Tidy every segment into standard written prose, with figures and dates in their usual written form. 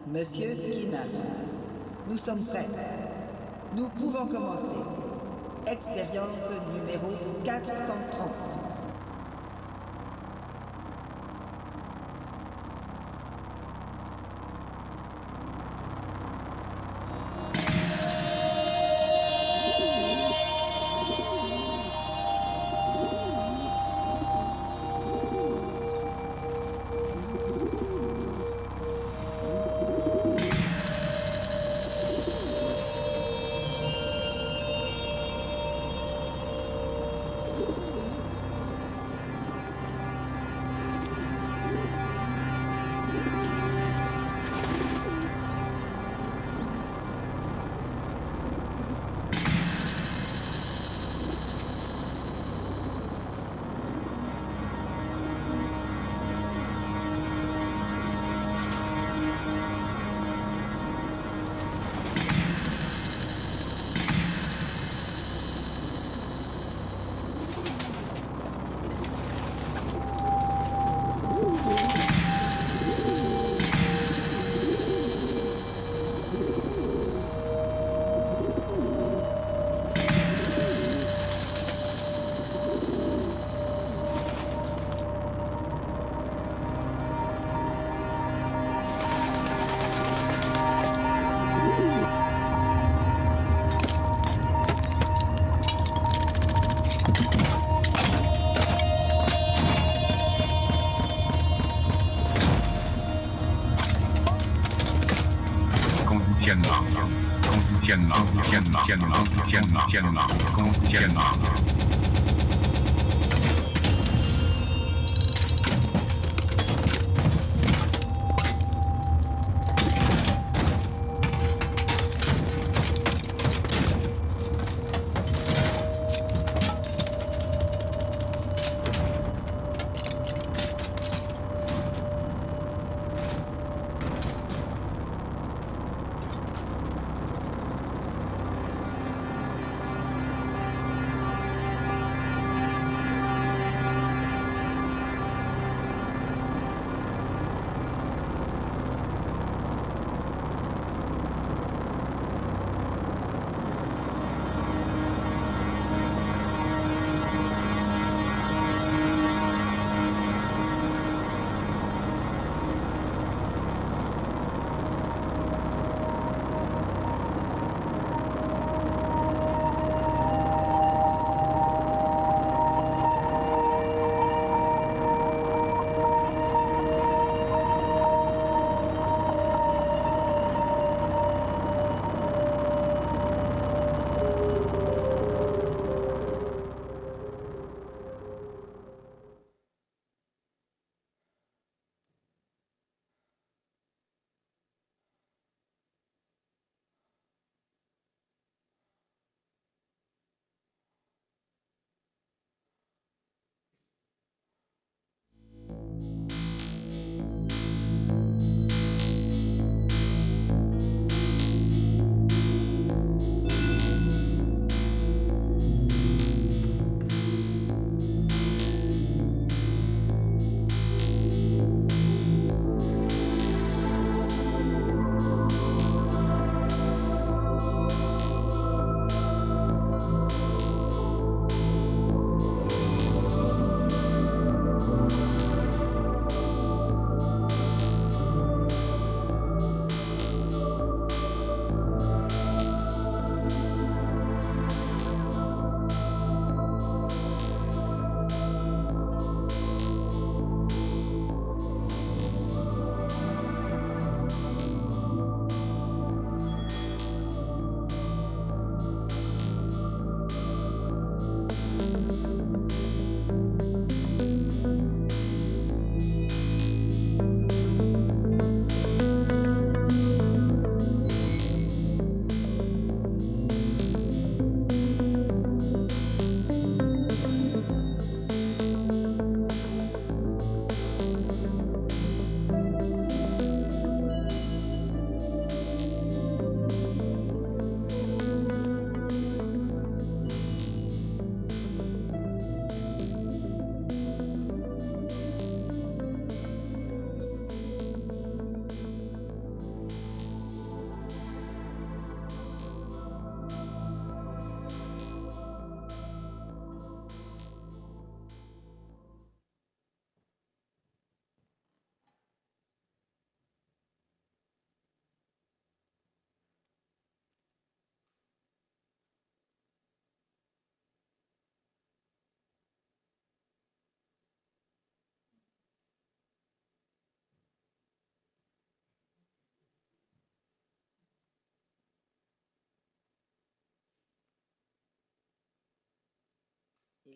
Monsieur Skinner, nous sommes prêts. Nous pouvons commencer. Expérience numéro 430. Conditionnement.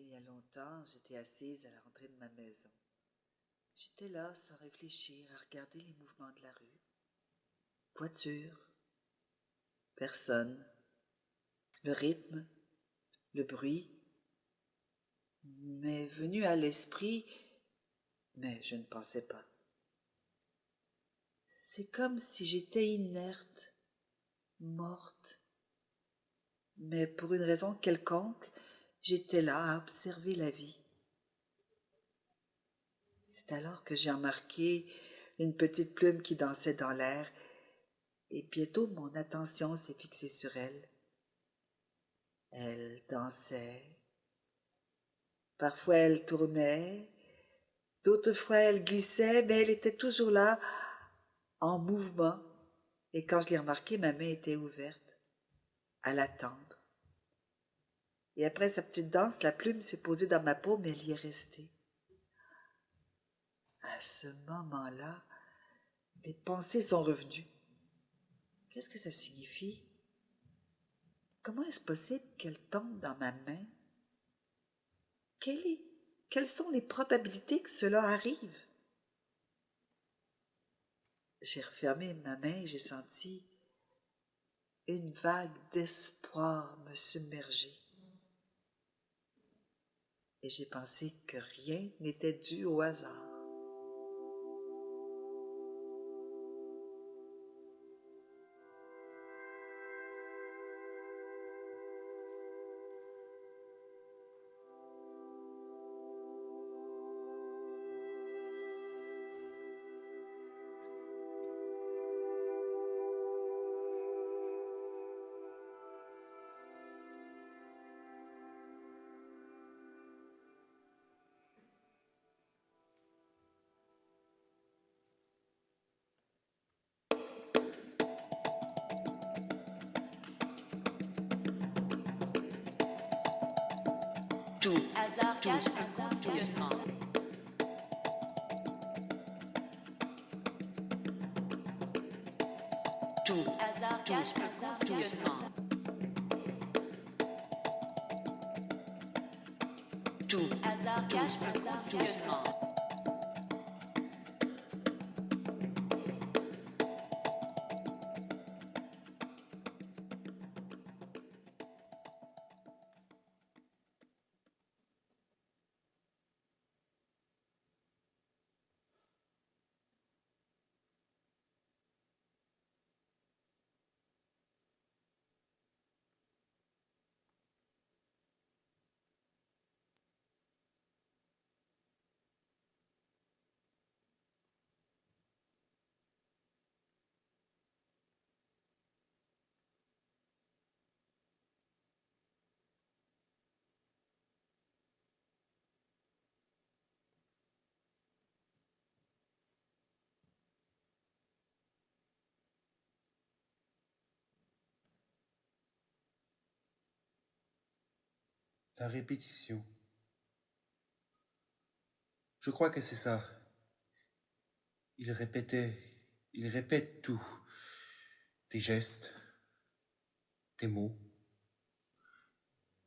Il y a longtemps, j'étais assise à la rentrée de ma maison. J'étais là sans réfléchir à regarder les mouvements de la rue. Voiture, personne, le rythme, le bruit m'est venu à l'esprit, mais je ne pensais pas. C'est comme si j'étais inerte, morte, mais pour une raison quelconque, j'étais là à observer la vie. C'est alors que j'ai remarqué une petite plume qui dansait dans l'air, et bientôt mon attention s'est fixée sur elle. Elle dansait, parfois elle tournait, d'autres fois elle glissait, mais elle était toujours là, en mouvement, et quand je l'ai remarqué, ma main était ouverte, à l'attendre. Et après sa petite danse, la plume s'est posée dans ma paume et elle y est restée. À ce moment-là, les pensées sont revenues. Qu'est-ce que ça signifie? Comment est-ce possible qu'elle tombe dans ma main? Quelles sont les probabilités que cela arrive? J'ai refermé ma main et j'ai senti une vague d'espoir me submerger. Et j'ai pensé que rien n'était dû au hasard. Tout hasard cache un conditionnement. Tout hasard cache un conditionnement. Tout hasard cache un conditionnement. La répétition. Je crois que c'est ça. Il répète tout. Des gestes, des mots,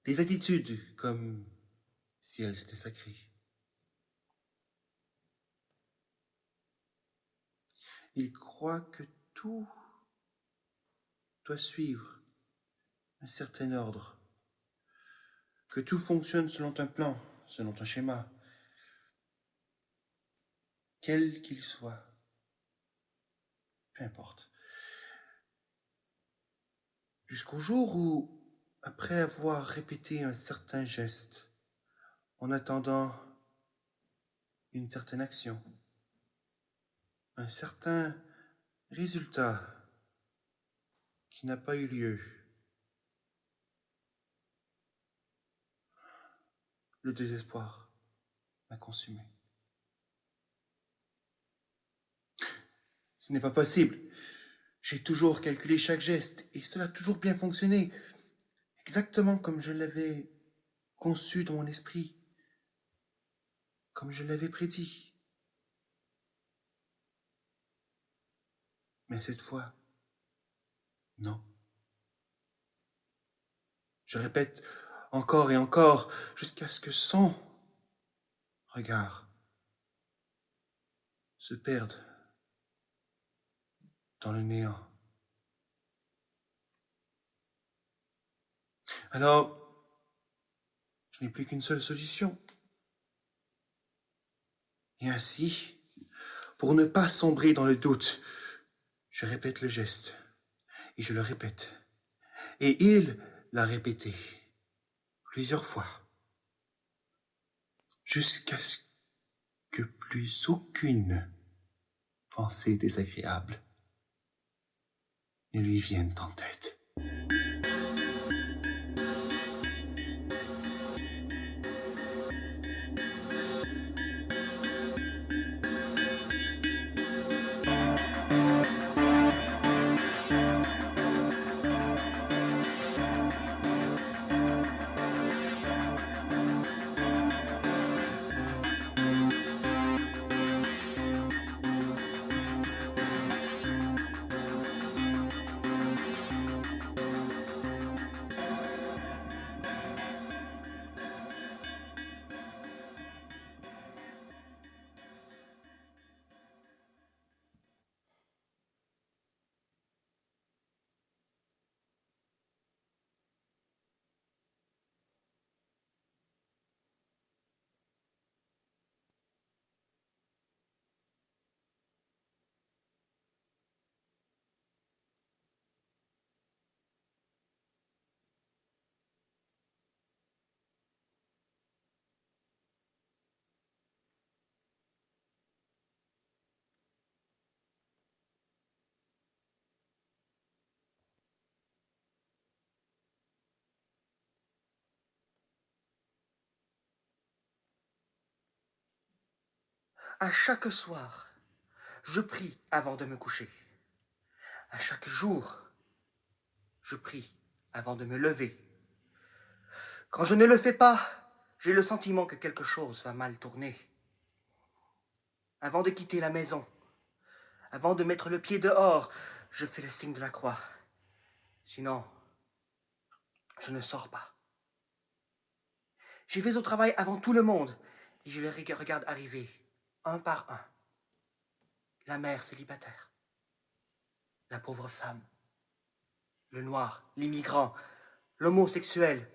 des attitudes comme si elles étaient sacrées. Il croit que tout doit suivre un certain ordre, que tout fonctionne selon un plan, selon un schéma, quel qu'il soit. Peu importe. Jusqu'au jour où, après avoir répété un certain geste, en attendant une certaine action, un certain résultat qui n'a pas eu lieu, le désespoir m'a consumé. Ce n'est pas possible. J'ai toujours calculé chaque geste et cela a toujours bien fonctionné, exactement comme je l'avais conçu dans mon esprit, comme je l'avais prédit. Mais cette fois, non. Je répète encore et encore, jusqu'à ce que son regard se perde dans le néant. Alors, je n'ai plus qu'une seule solution. Et ainsi, pour ne pas sombrer dans le doute, je répète le geste, et je le répète. Et il l'a répété plusieurs fois, jusqu'à ce que plus aucune pensée désagréable ne lui vienne en tête. À chaque soir, je prie avant de me coucher. À chaque jour, je prie avant de me lever. Quand je ne le fais pas, j'ai le sentiment que quelque chose va mal tourner. Avant de quitter la maison, avant de mettre le pied dehors, je fais le signe de la croix. Sinon, je ne sors pas. J'y vais au travail avant tout le monde et je les regarde arriver, un par un. La mère célibataire, la pauvre femme, le noir, l'immigrant, l'homosexuel,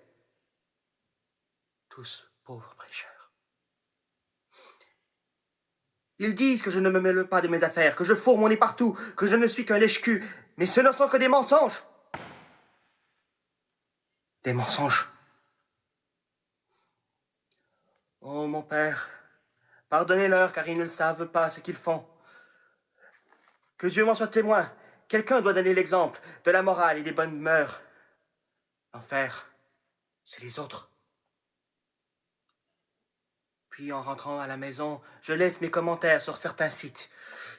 tous pauvres prêcheurs. Ils disent que je ne me mêle pas de mes affaires, que je fourre mon nez partout, que je ne suis qu'un lèche-cul, mais ce ne sont que des mensonges. Des mensonges. Oh, mon père, pardonnez-leur car ils ne savent pas ce qu'ils font. Que Dieu m'en soit témoin. Quelqu'un doit donner l'exemple de la morale et des bonnes mœurs. L'enfer, c'est les autres. Puis en rentrant à la maison, je laisse mes commentaires sur certains sites,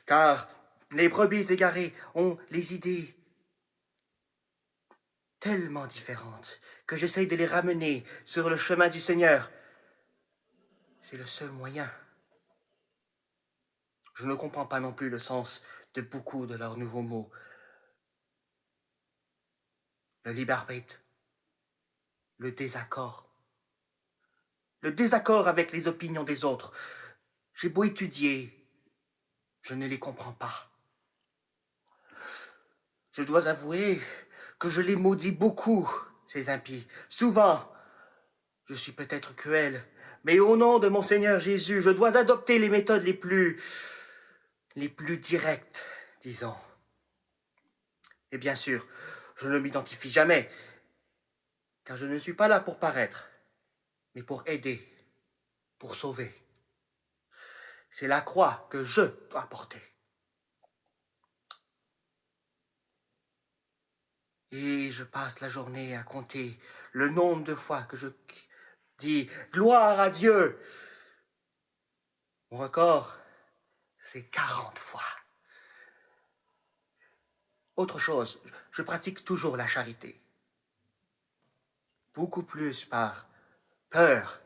car les brebis égarées ont les idées tellement différentes que j'essaye de les ramener sur le chemin du Seigneur. C'est le seul moyen. Je ne comprends pas non plus le sens de beaucoup de leurs nouveaux mots. Le libre arbitre, le désaccord avec les opinions des autres. J'ai beau étudier, je ne les comprends pas. Je dois avouer que je les maudis beaucoup, ces impies. Souvent, je suis peut-être cruel, mais au nom de mon Seigneur Jésus, je dois adopter les méthodes les plus directes, disons. Et bien sûr, je ne m'identifie jamais, car je ne suis pas là pour paraître, mais pour aider, pour sauver. C'est la croix que je dois porter. Et je passe la journée à compter le nombre de fois que je dis « Gloire à Dieu ». Mon record, c'est 40 fois. Autre chose, je pratique toujours la charité. Beaucoup plus par peur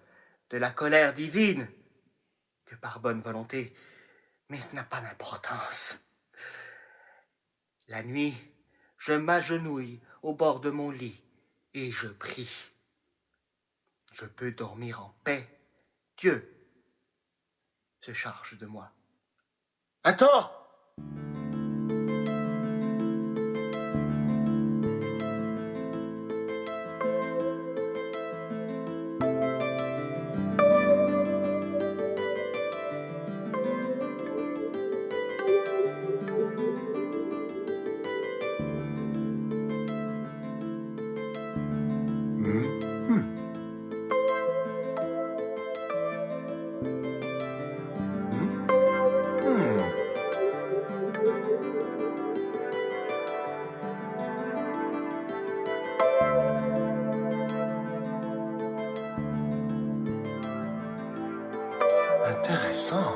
de la colère divine que par bonne volonté, mais ce n'a pas d'importance. La nuit, je m'agenouille au bord de mon lit et je prie. je peux dormir en paix. Dieu se charge de moi. Attends! Intéressant.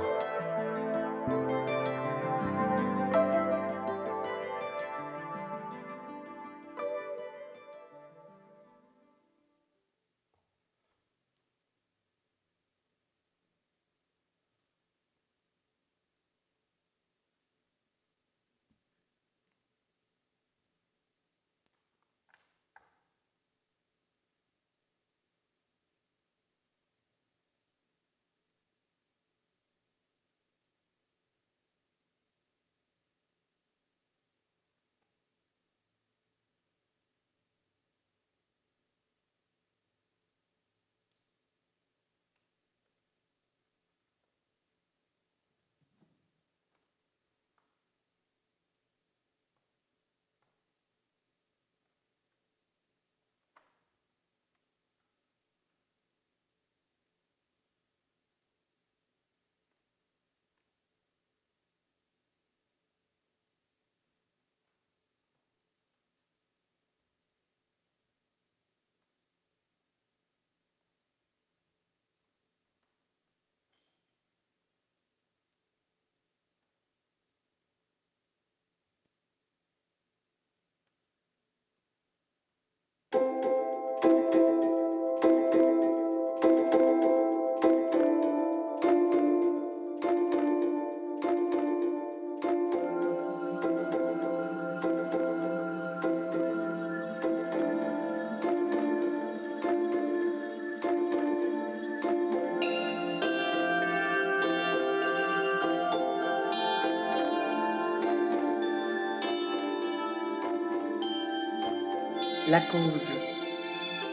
La cause.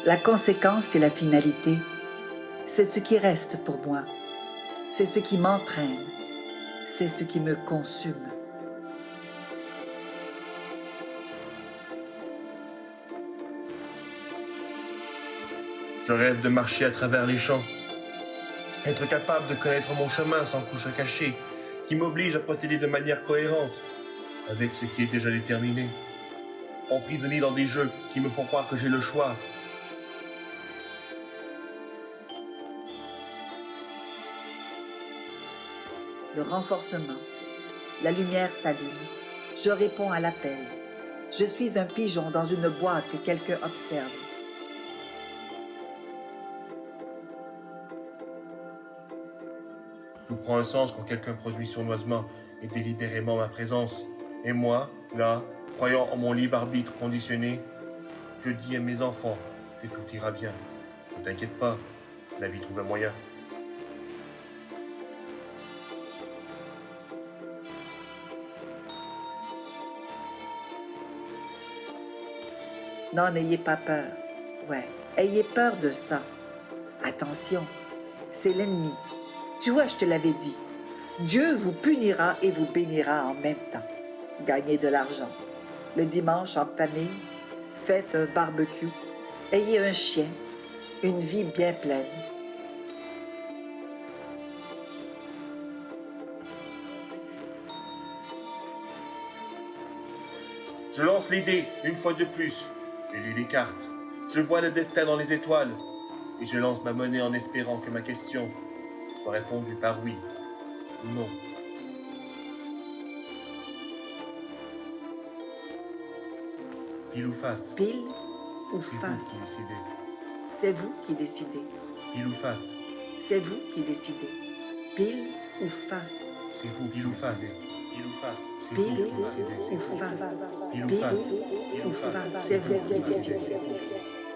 La conséquence, c'est la finalité. C'est ce qui reste pour moi. C'est ce qui m'entraîne. C'est ce qui me consume. Je rêve de marcher à travers les champs, être capable de connaître mon chemin sans couche à cacher, qui m'oblige à procéder de manière cohérente avec ce qui est déjà déterminé. Emprisonné dans des jeux qui me font croire que j'ai le choix. Le renforcement. La lumière s'allume. Je réponds à l'appel. Je suis un pigeon dans une boîte que quelqu'un observe. Tout prend un sens quand quelqu'un produit sournoisement et délibérément ma présence. Et moi, là, croyant en mon libre arbitre conditionné, je dis à mes enfants que tout ira bien. Ne t'inquiète pas, la vie trouve un moyen. Non, n'ayez pas peur. Ouais, ayez peur de ça. Attention, c'est l'ennemi. Tu vois, je te l'avais dit. Dieu vous punira et vous bénira en même temps. Gagnez de l'argent. Le dimanche, en famille, faites un barbecue. Ayez un chien. Une vie bien pleine. Je lance les dés, une fois de plus. Je lis les cartes. Je vois le destin dans les étoiles. Et je lance ma monnaie en espérant que ma question soit répondue par oui ou non. Pile ou face. Pile ou C'est vous face. qui décidez. C'est vous qui décidez. Pile ou face. C'est vous qui décidez. Pile ou face. C'est vous pile ou face. Pile ou face. C'est Pile vous qui décidez. ou face. Pile ou Pile face. ou face. C'est vous qui décidez.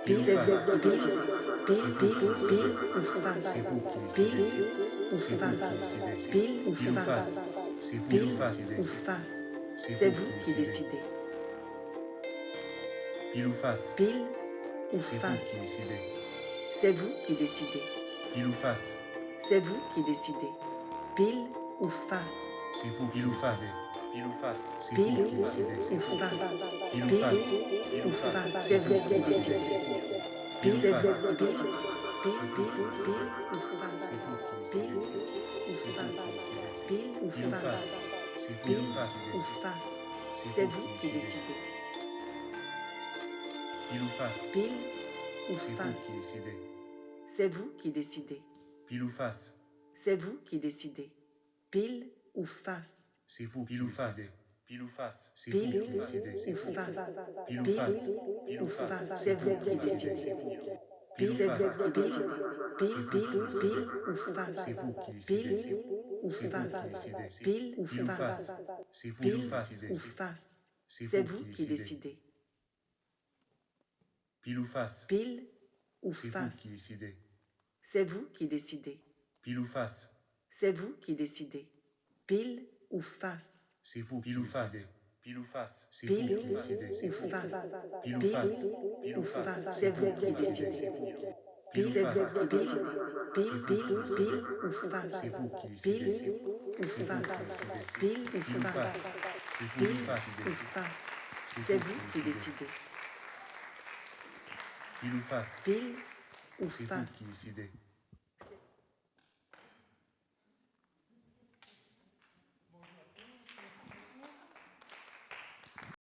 Pile, c'est vous qui décidez. Pile, pile, pile ou face. Pile ou face. Pile ou face. Pile ou face. C'est vous qui décidez. Pile ou face. Pile ou C'est vous face. qui décidez. C'est vous qui décidez. Pile ou face. C'est vous qui décidez. Pile ou face. C'est vous pile ou face. Pile ou face. C'est Pile vous qui ou décidez. face. Pile ou Pile face. Pile ou ou face. face. C'est vous qui décidez. Pile ou C'est face. vous qui décidez. Pile, C'est pile, vous pile qui ou face. C'est vous Pile qui ou décidez. face. C'est Pile ou vous qui face. décidez. C'est vous qui décidez. Pile ou face. Pile ou C'est vous face. qui décidez. C'est vous qui décidez. Pile ou face. C'est vous qui décidez. Pile ou face. C'est vous pile ou face. Pile ou face. C'est Pile vous qui décidez. ou face. Pile ou Pile face. Pile ou ou face. face. C'est vous qui décidez. Pile, c'est vous qui décidez. Pile, pile, pile ou face. C'est vous qui décidez. Pile ou C'est vous face. qui décidez. Pile ou Pile ou face. face. C'est vous Pile qui décidez. ou face. C'est C'est vous vous qui qui décidez. décidez. Pile ou face. Pile ou C'est vous face. qui décidez. C'est vous qui décidez. Pile ou face. C'est vous qui décidez. Pile ou face. C'est vous pile ou face. Pile ou face. C'est Pile vous qui décidez. ou face. Pile ou Pile face. Pile ou ou face. face. C'est vous qui décidez. Pile, c'est vous qui décidez. Pile, pile, pile ou face. C'est vous qui Pile décidez. ou face. Pile ou Pile ou face. face. C'est vous Pile qui décidez. ou face. C'est vous qui décidez. Pile ou face. Pile ou C'est vous face. qui décidez.